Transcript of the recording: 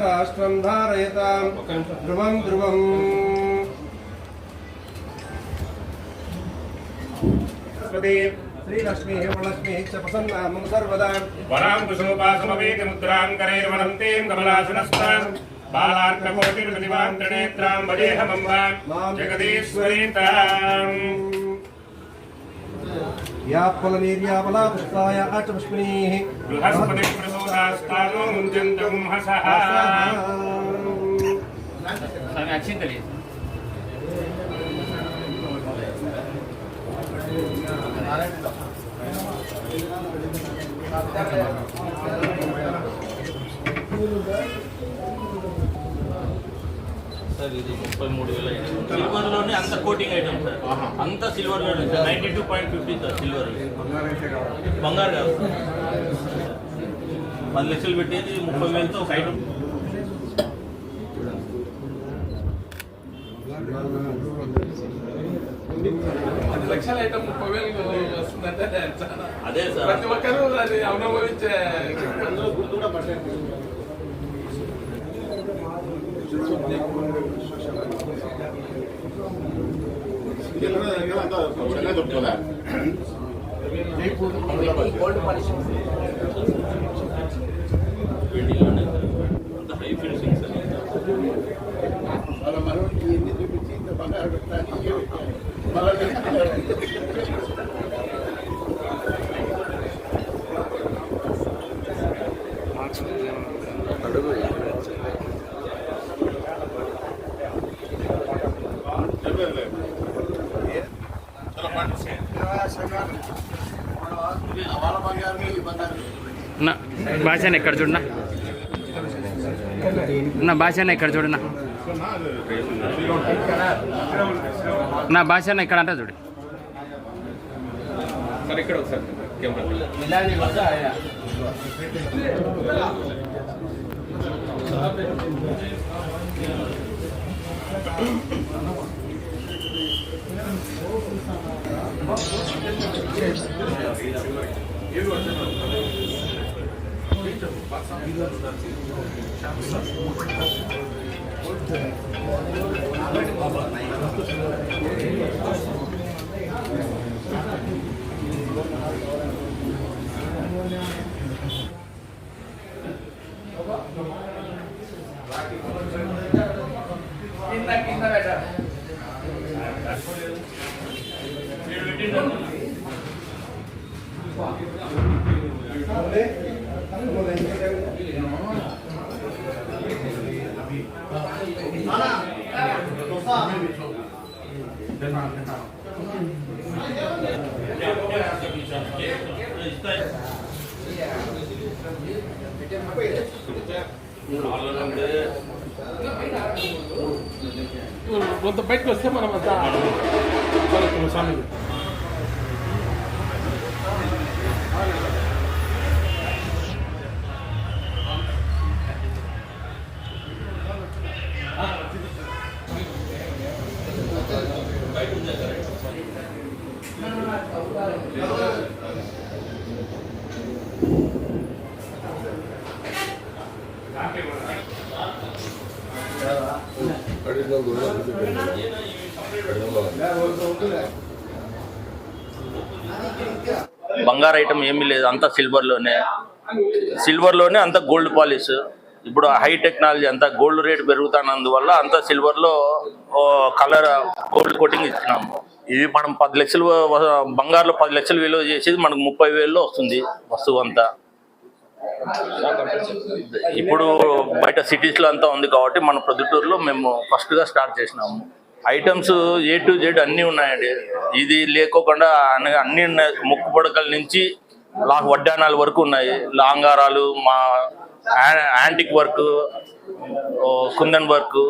राष्ट्रं धारयतां ध्रुवं ध्रुवम् श्रीलक्ष्मी हेमलक्ष्मी च प्रसन्ना मम सर्वदा वरां कुसुमोपासमवेति मुद्रां करैर्वनन्तीं कमलासनस्तां बालार्ककोटिप्रतिभां त्रिनेत्रां वदेहमम्बां जगदीश्वरीं ताम् यापलनीर्यापला पुष्पाय आचपुष्पिनीः बृहस्पति प्रसोदास्तानो मुञ्जन्तं हसः अक्षिंतले సార్ ఇది 33,000 సిల్వర్లోనే అంత కోటింగ్ ఐటమ్ సార్ అంత సిల్వర్లోనే సార్ 92.50 సార్ సిల్వర్ బంగారు కాదు 10 లక్షలు పెట్టేది 30,000తో ఒక ఐటమ్ 10 లక్షల ఐటమ్ 30,000 వస్తుందంటే అదే సార్ ప్రతి ఒక్కరు అది అనుభవించే గుర్తు కూడా పట్టండి హై ఫినిషింగ్ సార్ భాషను ఎక్కడ చూడనా నా భాషను ఎక్కడ చూడనా నా భాషను ఎక్కడ అంటే చూడు సార్ ఇక్కడ ఒకసారి కొంత బయటకు వస్తే మనం అంతా స్వామి బంగారు ఐటమ్ ఏమీ లేదు, అంతా సిల్వర్లోనే అంత గోల్డ్ పాలిష్. ఇప్పుడు హై టెక్నాలజీ అంతా గోల్డ్ రేట్ పెరుగుతున్నందువల్ల అంతా సిల్వర్లో కలర్ గోల్డ్ కోటింగ్ ఇచ్చినాము. ఇది మనం 10 లక్షలు బంగారులో 10 లక్షలు విలువ చేసేది మనకు 30,000లో వస్తుంది వస్తువు అంతా. ఇప్పుడు బయట సిటీస్లో అంతా ఉంది కాబట్టి మన ప్రొద్దుటూరులో మేము ఫస్ట్గా స్టార్ట్ చేసినాము. ఐటమ్స్ A to Z అన్నీ ఉన్నాయండి. ఇది లేకోకుండా అన్నీ ఉన్నాయి. ముక్కు పొడకల నుంచి వడ్డానాల వరకు ఉన్నాయి. లాంగారాలు, మా యాంటిక్ వర్క్, కుందన్ వర్క్,